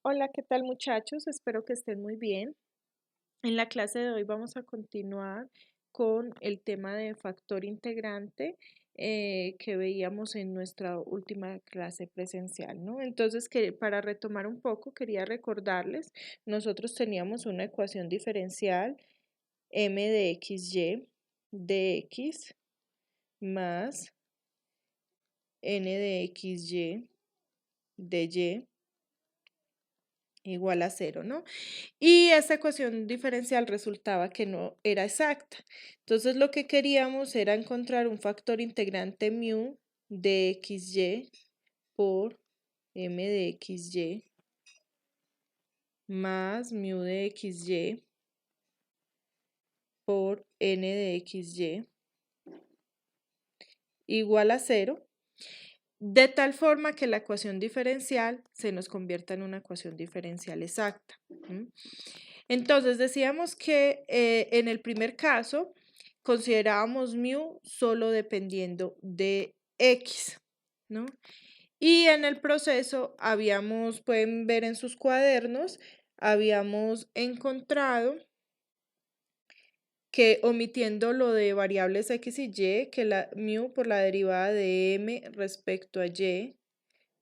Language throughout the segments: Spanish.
Hola, ¿qué tal muchachos? Espero que estén muy bien. En la clase de hoy vamos a continuar con el tema de factor integrante que veíamos en nuestra última clase presencial, ¿no? Entonces, para retomar un poco, quería recordarles, nosotros teníamos una ecuación diferencial m de xy de x más n de xy de y igual a 0, ¿no? Y esa ecuación diferencial resultaba que no era exacta. Entonces lo que queríamos era encontrar un factor integrante mu de xy por m de xy más mu de xy por n de xy igual a 0, de tal forma que la ecuación diferencial se nos convierta en una ecuación diferencial exacta. Entonces decíamos que en el primer caso considerábamos mu solo dependiendo de x, ¿no? Y en el proceso pueden ver en sus cuadernos, habíamos encontrado que omitiendo lo de variables x y y, que la mu por la derivada de m respecto a y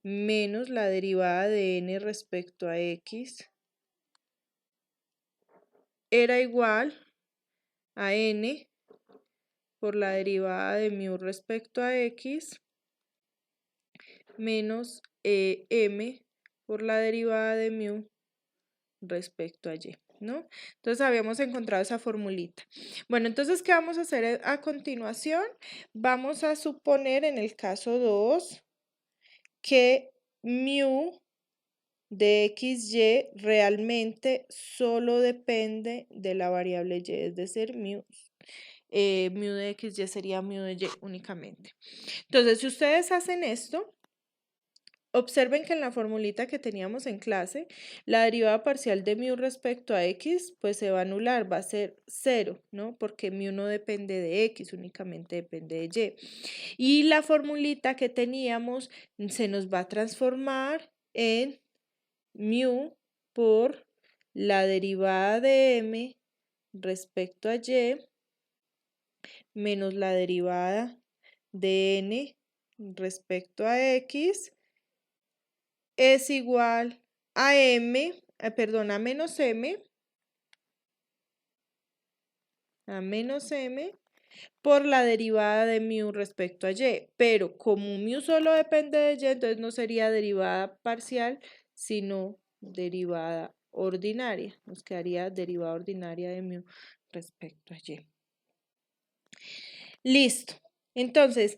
menos la derivada de n respecto a x era igual a n por la derivada de mu respecto a x menos m por la derivada de mu respecto a y, ¿no? Entonces habíamos encontrado esa formulita. Bueno, entonces, ¿qué vamos a hacer a continuación? Vamos a suponer en el caso 2 que mu de xy realmente solo depende de la variable y, es decir, mu de xy sería mu de y únicamente. Entonces, si ustedes hacen esto, observen que en la formulita que teníamos en clase, la derivada parcial de mu respecto a x, pues se va a anular, va a ser 0, ¿no? Porque mu no depende de x, únicamente depende de y. Y la formulita que teníamos se nos va a transformar en mu por la derivada de m respecto a y menos la derivada de n respecto a x es igual a a menos m por la derivada de mu respecto a y. Pero como mu solo depende de y, entonces no sería derivada parcial, sino derivada ordinaria. Nos quedaría derivada ordinaria de mu respecto a y. Listo. Entonces,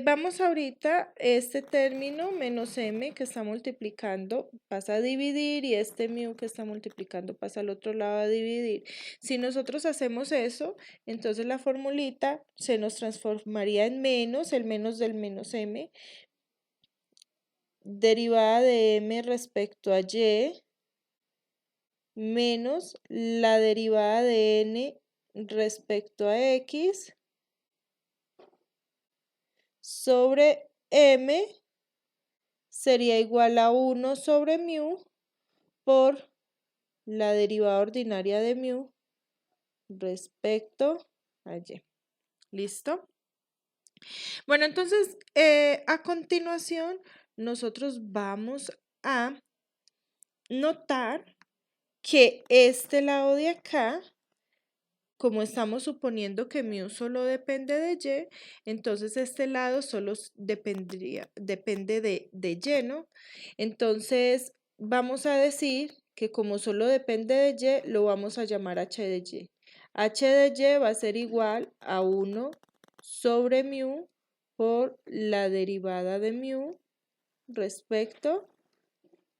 vamos ahorita, este término menos m que está multiplicando pasa a dividir y este mu que está multiplicando pasa al otro lado a dividir. Si nosotros hacemos eso, entonces la formulita se nos transformaría en menos, el menos del menos m, derivada de m respecto a y, menos la derivada de n respecto a x, sobre m sería igual a 1 sobre mu por la derivada ordinaria de mu respecto a y. ¿Listo? Bueno, entonces, a continuación, nosotros vamos a notar que este lado de acá, como estamos suponiendo que mu solo depende de y, entonces este lado solo depende de y, ¿no? Entonces vamos a decir que como solo depende de y, lo vamos a llamar h de y. h de y va a ser igual a 1 sobre mu por la derivada de mu respecto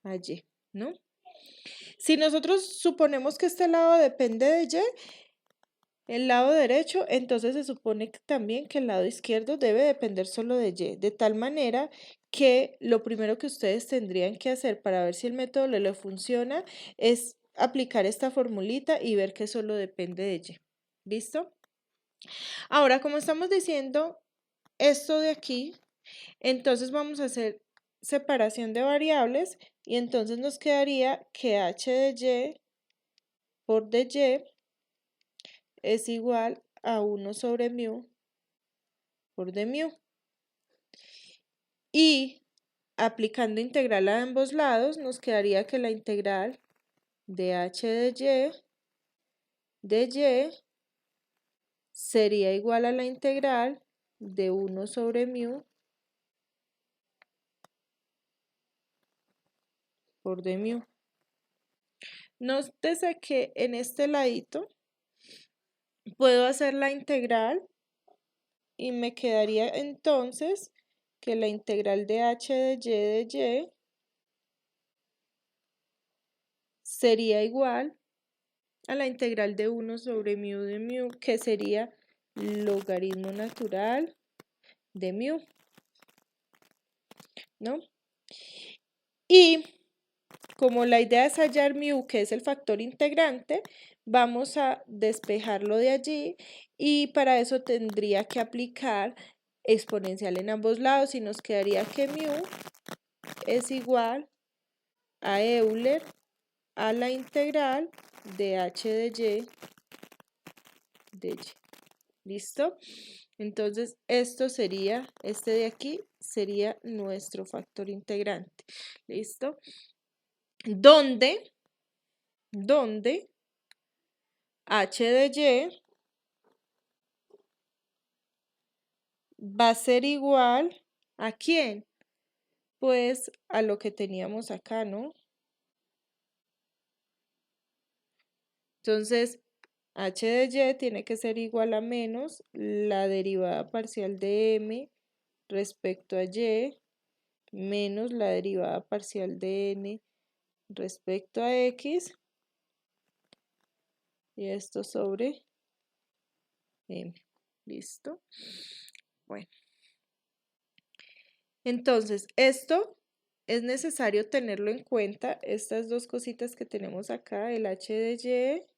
a y, ¿no? Si nosotros suponemos que este lado depende de y, el lado derecho, entonces se supone también que el lado izquierdo debe depender solo de y, de tal manera que lo primero que ustedes tendrían que hacer para ver si el método le funciona es aplicar esta formulita y ver que solo depende de y. ¿Listo? Ahora, como estamos diciendo esto de aquí, entonces vamos a hacer separación de variables y entonces nos quedaría que h de y por dy es igual a 1 sobre mu por d mu. Y aplicando integral a ambos lados, nos quedaría que la integral de h de y sería igual a la integral de 1 sobre mu por d mu. Nótese que en este ladito puedo hacer la integral y me quedaría entonces que la integral de h de y sería igual a la integral de 1 sobre mu de mu, que sería logaritmo natural de mu, ¿no? Y como la idea es hallar mu, que es el factor integrante, vamos a despejarlo de allí y para eso tendría que aplicar exponencial en ambos lados y nos quedaría que mu es igual a Euler a la integral de h de y de y. ¿Listo? Entonces, esto sería, este de aquí sería nuestro factor integrante. ¿Listo? Donde h de y va a ser igual ¿a quién? Pues a lo que teníamos acá, ¿no? Entonces, h de y tiene que ser igual a menos la derivada parcial de m respecto a y menos la derivada parcial de n respecto a x y esto sobre m. ¿Listo? Bueno, entonces esto es necesario tenerlo en cuenta, estas dos cositas que tenemos acá, el h de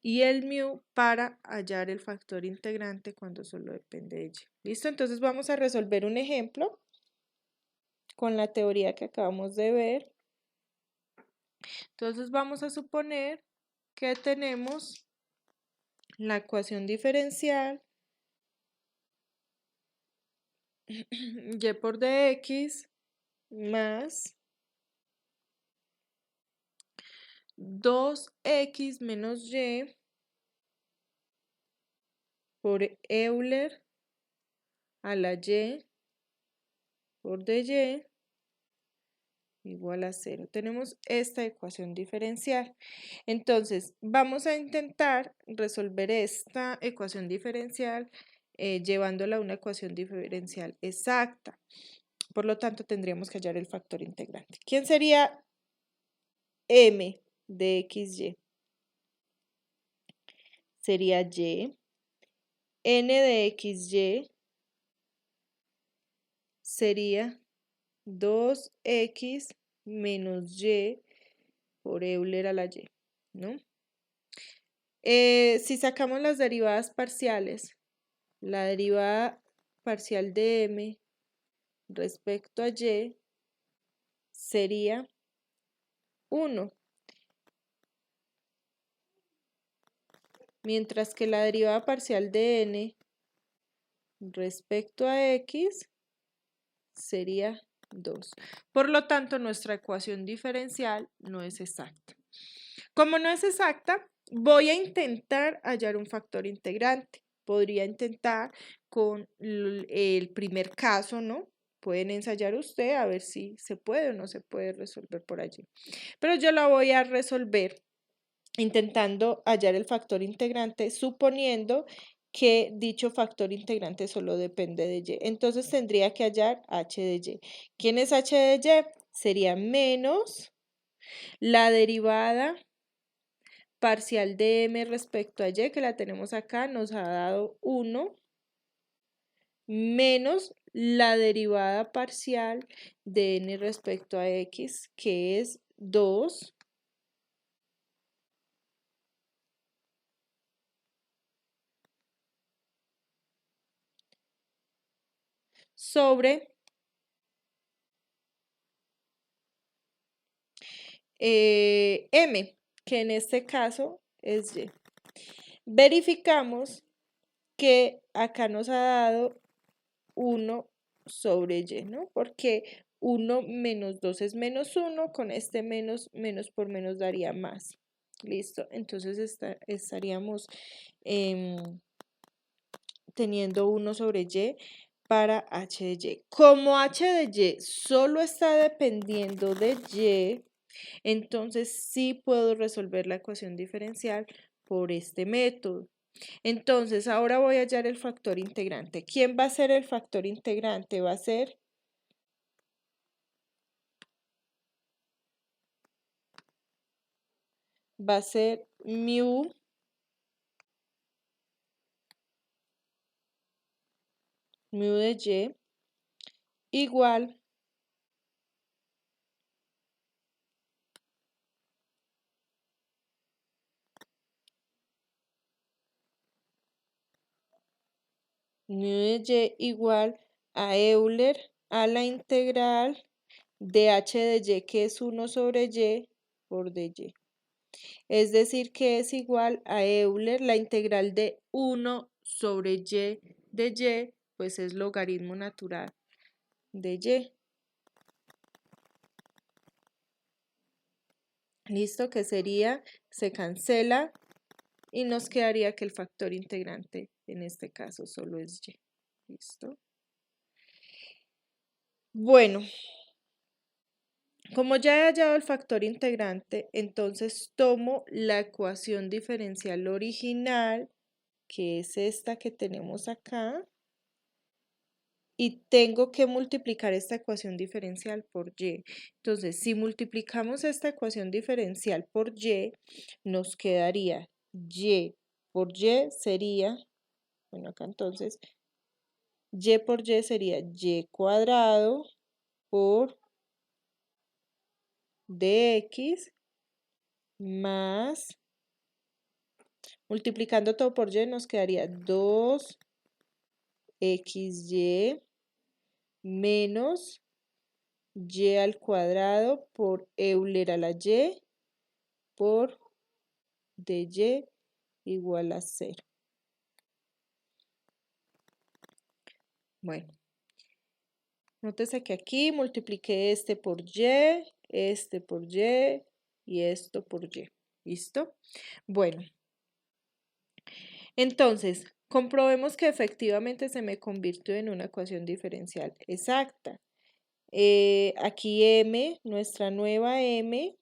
y el mu, para hallar el factor integrante cuando solo depende de y. ¿Listo? Entonces vamos a resolver un ejemplo con la teoría que acabamos de ver. Entonces vamos a suponer que tenemos la ecuación diferencial y por dx más 2x menos y por Euler a la y por dy igual a 0. Tenemos esta ecuación diferencial. Entonces, vamos a intentar resolver esta ecuación diferencial llevándola a una ecuación diferencial exacta. Por lo tanto, tendríamos que hallar el factor integrante. ¿Quién sería m de xy? Sería y. N de xy sería 2x menos y por Euler a la y, ¿no? Si sacamos las derivadas parciales, la derivada parcial de m respecto a y sería 1, mientras que la derivada parcial de n respecto a x sería 2. Por lo tanto, nuestra ecuación diferencial no es exacta. Como no es exacta, voy a intentar hallar un factor integrante. Podría intentar con el primer caso, ¿no? Pueden ensayar usted a ver si se puede o no se puede resolver por allí. Pero yo la voy a resolver intentando hallar el factor integrante, suponiendo que dicho factor integrante solo depende de y. Entonces tendría que hallar h de y. ¿Quién es h de y? Sería menos la derivada parcial de m respecto a y, que la tenemos acá, nos ha dado 1, menos la derivada parcial de n respecto a x, que es 2, sobre m, que en este caso es y. Verificamos que acá nos ha dado 1 sobre y, ¿no? Porque 1 menos 2 es menos 1, con este menos, menos por menos daría más. Listo, entonces estaríamos teniendo 1 sobre y para h de y. Como h de y solo está dependiendo de y, entonces sí puedo resolver la ecuación diferencial por este método. Entonces, ahora voy a hallar el factor integrante. ¿Quién va a ser el factor integrante? Va a ser mu de y igual mu de y igual a Euler a la integral de h de y, que es 1 sobre y por dy. Es decir, que es igual a Euler, la integral de 1 sobre y de y, pues es logaritmo natural de y. Listo, que sería, se cancela y nos quedaría que el factor integrante en este caso solo es y. Listo. Bueno, como ya he hallado el factor integrante, entonces tomo la ecuación diferencial original, que es esta que tenemos acá, y tengo que multiplicar esta ecuación diferencial por y. Entonces, si multiplicamos esta ecuación diferencial por y, nos quedaría y por y sería, bueno, acá entonces, y por y sería y cuadrado por dx más, multiplicando todo por y, nos quedaría 2xy menos y al cuadrado por Euler a la y por dy igual a 0. Bueno, nótese que aquí multipliqué este por y y esto por y. ¿Listo? Bueno, entonces, comprobemos que efectivamente se me convirtió en una ecuación diferencial exacta. Aquí m, nuestra nueva m,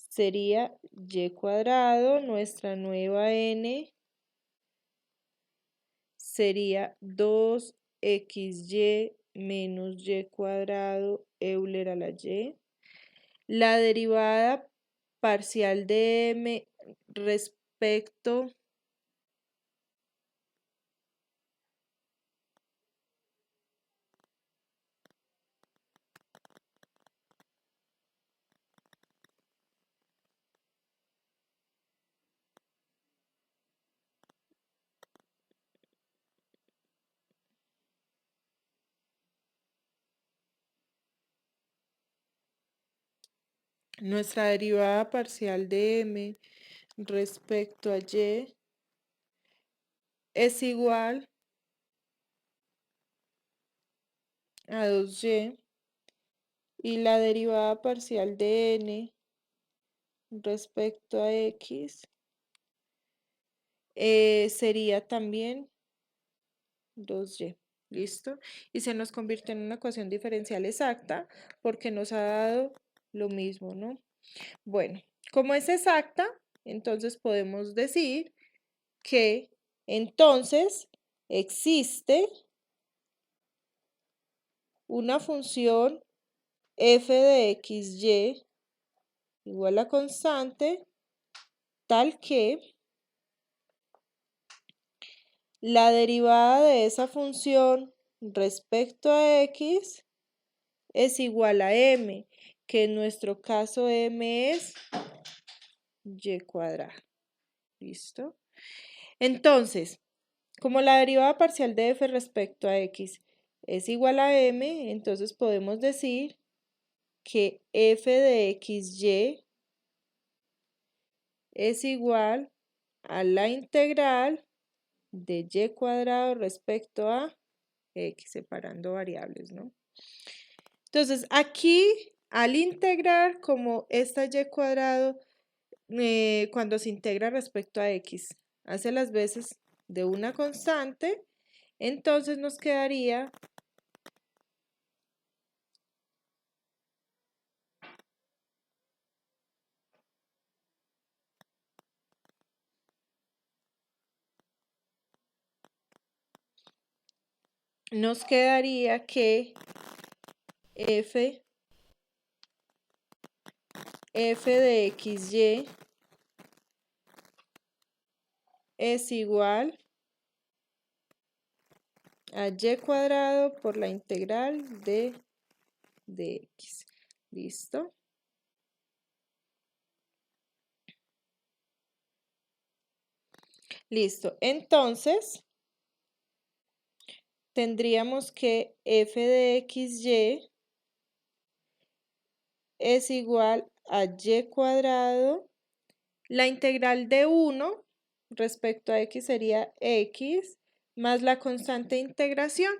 sería y cuadrado, nuestra nueva n sería 2xy menos y cuadrado Euler a la y. La derivada parcial de m respecto nuestra derivada parcial de m respecto a y es igual a 2y y la derivada parcial de n respecto a x sería también 2y. ¿Listo? Y se nos convierte en una ecuación diferencial exacta porque nos ha dado lo mismo, ¿no? Bueno, como es exacta, entonces podemos decir que entonces existe una función f de xy igual a constante tal que la derivada de esa función respecto a x es igual a m, que en nuestro caso m es y cuadrado. ¿Listo? Entonces, como la derivada parcial de f respecto a x es igual a m, entonces podemos decir que f de xy es igual a la integral de y cuadrado respecto a x, separando variables, ¿no? Entonces, aquí, al integrar, como esta y cuadrado, cuando se integra respecto a x, hace las veces de una constante, entonces nos quedaría que f de xy es igual a y cuadrado por la integral de x. ¿Listo? Listo. Entonces, tendríamos que f de xy es igual a y cuadrado. La integral de 1 respecto a x sería x más la constante de integración.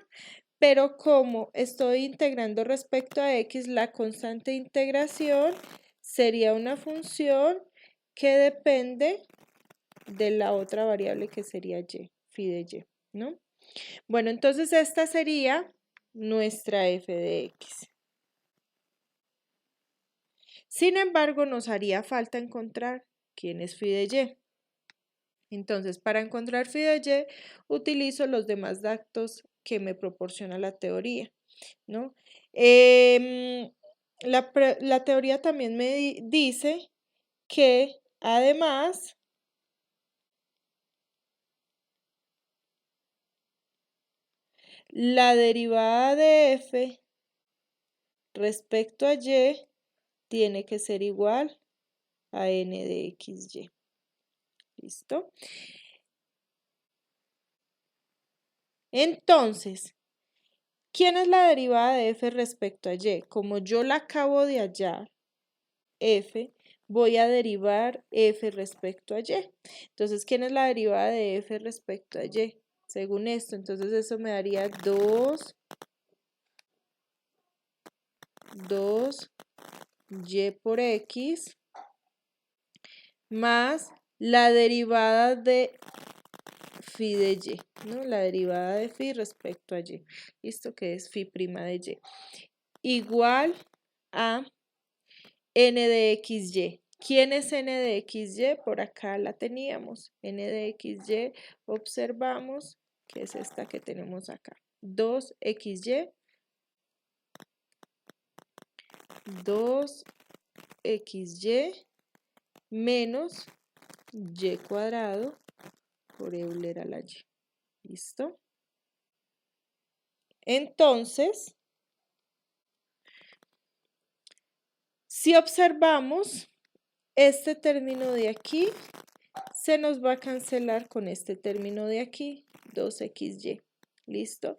Pero como estoy integrando respecto a x, la constante de integración sería una función que depende de la otra variable que sería y, phi de y, ¿no? Bueno, entonces esta sería nuestra f de x. Sin embargo, nos haría falta encontrar quién es phi de y. Entonces, para encontrar phi de y, utilizo los demás datos que me proporciona la teoría, ¿no? La teoría también me dice que además la derivada de f respecto a y tiene que ser igual a n de xy. ¿Listo? Entonces, ¿quién es la derivada de f respecto a y? Como yo la acabo de hallar, f, voy a derivar f respecto a y. Entonces, ¿quién es la derivada de f respecto a y? Según esto, entonces eso me daría 2y por x más la derivada de phi de y, ¿no? La derivada de phi respecto a y. ¿Listo? Que es phi prima de y. Igual a n de xy. ¿Quién es n de xy? Por acá la teníamos. N de xy, observamos que es esta que tenemos acá. 2xy menos y cuadrado por Euler a la y. ¿Listo? Entonces, si observamos, este término de aquí se nos va a cancelar con este término de aquí, 2xy. ¿Listo?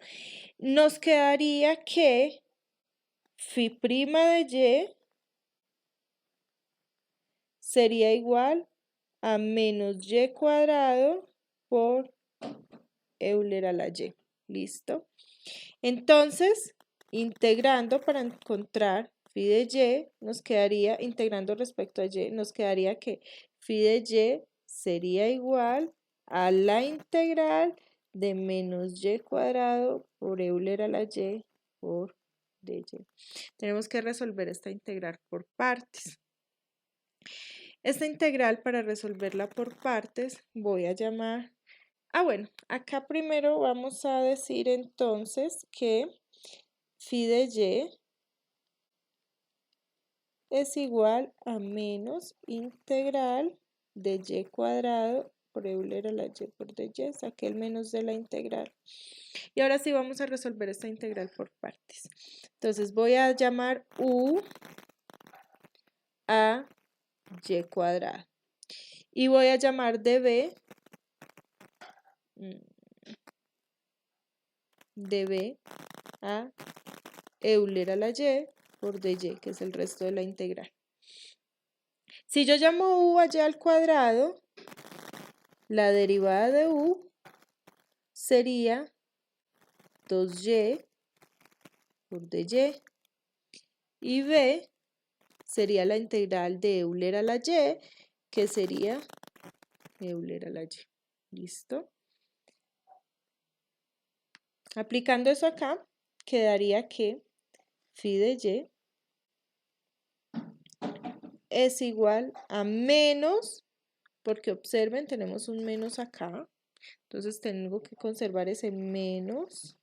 Nos quedaría que phi prima de y sería igual a menos y cuadrado por Euler a la y. ¿Listo? Entonces, integrando para encontrar phi de y, nos quedaría, integrando respecto a y, nos quedaría que phi de y sería igual a la integral de menos y cuadrado por Euler a la y por dy. Tenemos que resolver esta integral por partes. Esta integral, para resolverla por partes, voy a llamar... bueno, acá primero vamos a decir entonces que phi de y es igual a menos integral de y cuadrado por Euler a la y por dy. Saqué el menos de la integral. Y ahora sí vamos a resolver esta integral por partes. Entonces voy a llamar u a y cuadrado. Y voy a llamar db a Euler a la y por dy, que es el resto de la integral. Si yo llamo u a y al cuadrado, la derivada de u sería 2y por dy, y b sería la integral de Euler a la y, que sería Euler a la y. ¿Listo? Aplicando eso acá, quedaría que phi de y es igual a menos, porque observen, tenemos un menos acá, entonces tengo que conservar ese menos,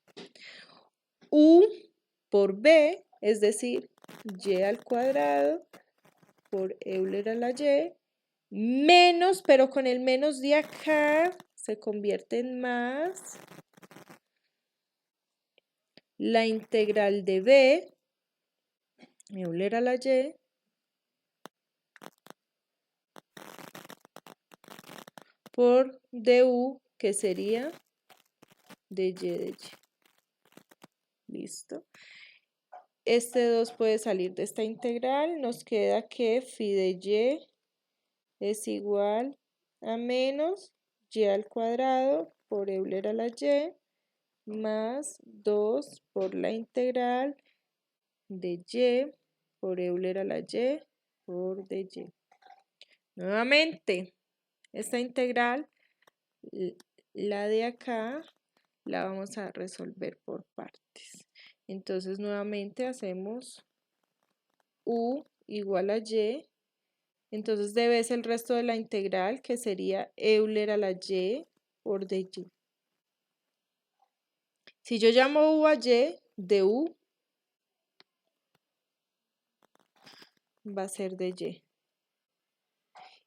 u por b, es decir, y al cuadrado por Euler a la y, menos, pero con el menos de acá se convierte en más, la integral de b, Euler a la y, por du, que sería de y de y. ¿Listo? Este 2 puede salir de esta integral. Nos queda que phi de y es igual a menos y al cuadrado por Euler a la y más 2 por la integral de y por Euler a la y por dy. Nuevamente, esta integral, la de acá, la vamos a resolver por partes. Entonces, nuevamente hacemos u igual a y. Entonces, debe ser el resto de la integral, que sería Euler a la y por dy. Si yo llamo u a y, de u va a ser de y.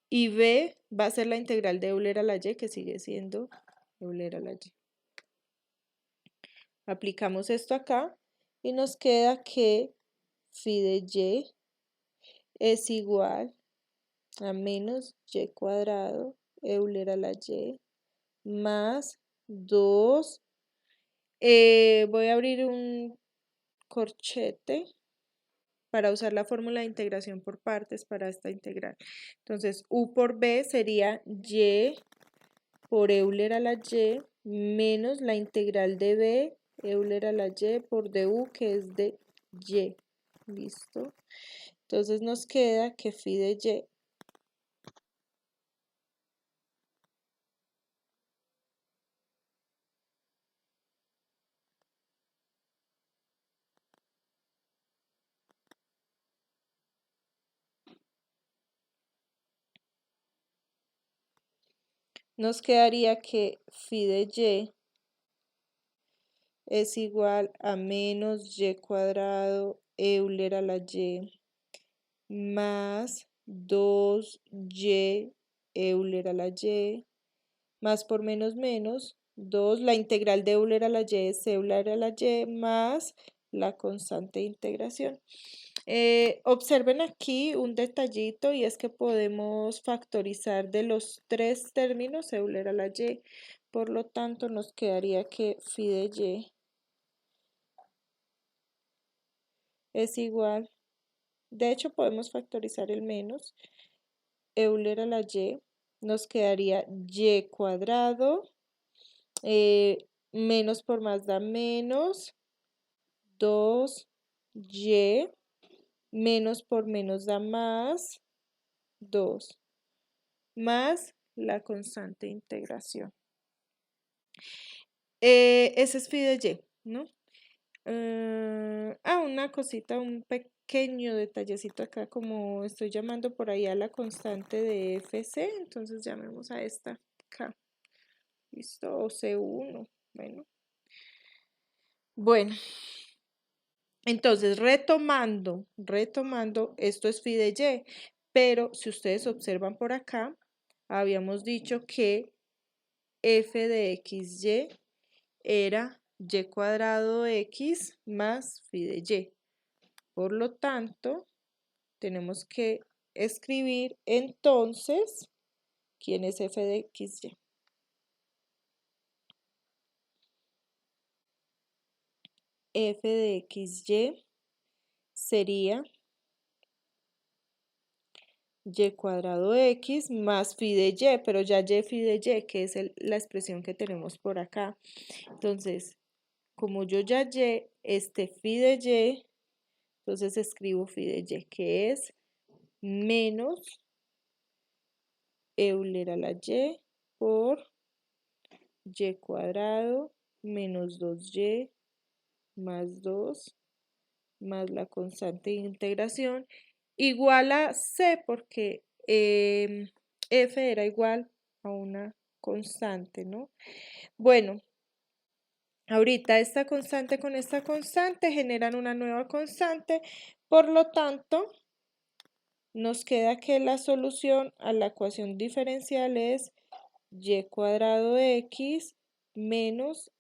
Y b va a ser la integral de Euler a la y, que sigue siendo Euler a la y. Aplicamos esto acá y nos queda que phi de y es igual a menos y cuadrado Euler a la y más 2. Voy a abrir un corchete para usar la fórmula de integración por partes para esta integral. Entonces, u por b sería y por Euler a la y menos la integral de b Euler a la y por du, que es de y. ¿Listo? Entonces nos queda que phi de y nos quedaría que phi de y es igual a menos y cuadrado Euler a la y más 2y Euler a la y más por menos menos 2, la integral de Euler a la y es Euler a la y más la constante de integración. Observen aquí un detallito, y es que podemos factorizar de los tres términos Euler a la y, por lo tanto nos quedaría que phi de y es igual, de hecho podemos factorizar el menos, Euler a la y, nos quedaría y cuadrado, menos por más da menos, 2y, menos por menos da más, 2, más la constante de integración. Ese es phi de y, ¿no? Una cosita, un pequeño detallecito acá, como estoy llamando por ahí a la constante de FC, entonces llamemos a esta K. ¿Listo? O C1, bueno. Entonces, retomando, esto es phi de y, pero si ustedes observan por acá, habíamos dicho que f de xy era y cuadrado x más phi de y. Por lo tanto, tenemos que escribir entonces quién es f de xy. F de xy sería y cuadrado x más phi de y, pero ya y phi de y, que es la expresión que tenemos por acá. Entonces, como yo ya y este phi de y, entonces escribo phi de y, que es menos Euler a la y por y cuadrado menos 2y más 2 más la constante de integración igual a c, porque f era igual a una constante, ¿no? Bueno, ahorita esta constante con esta constante generan una nueva constante, por lo tanto, nos queda que la solución a la ecuación diferencial es y cuadrado x menos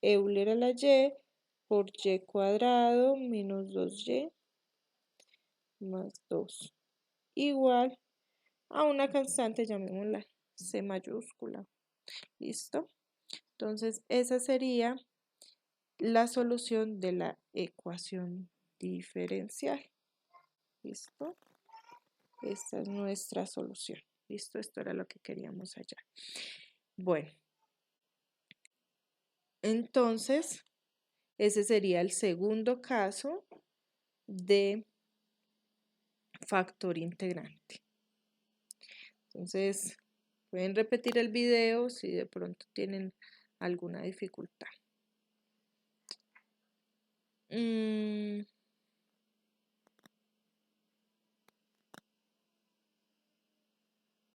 Euler a la y por y cuadrado menos 2y más 2 igual a una constante, llamémosla C mayúscula. ¿Listo? Entonces, esa sería la solución de la ecuación diferencial. ¿Listo? Esta es nuestra solución. ¿Listo? Esto era lo que queríamos hallar. Bueno, entonces, ese sería el segundo caso de factor integrante. Entonces, pueden repetir el video si de pronto tienen alguna dificultad.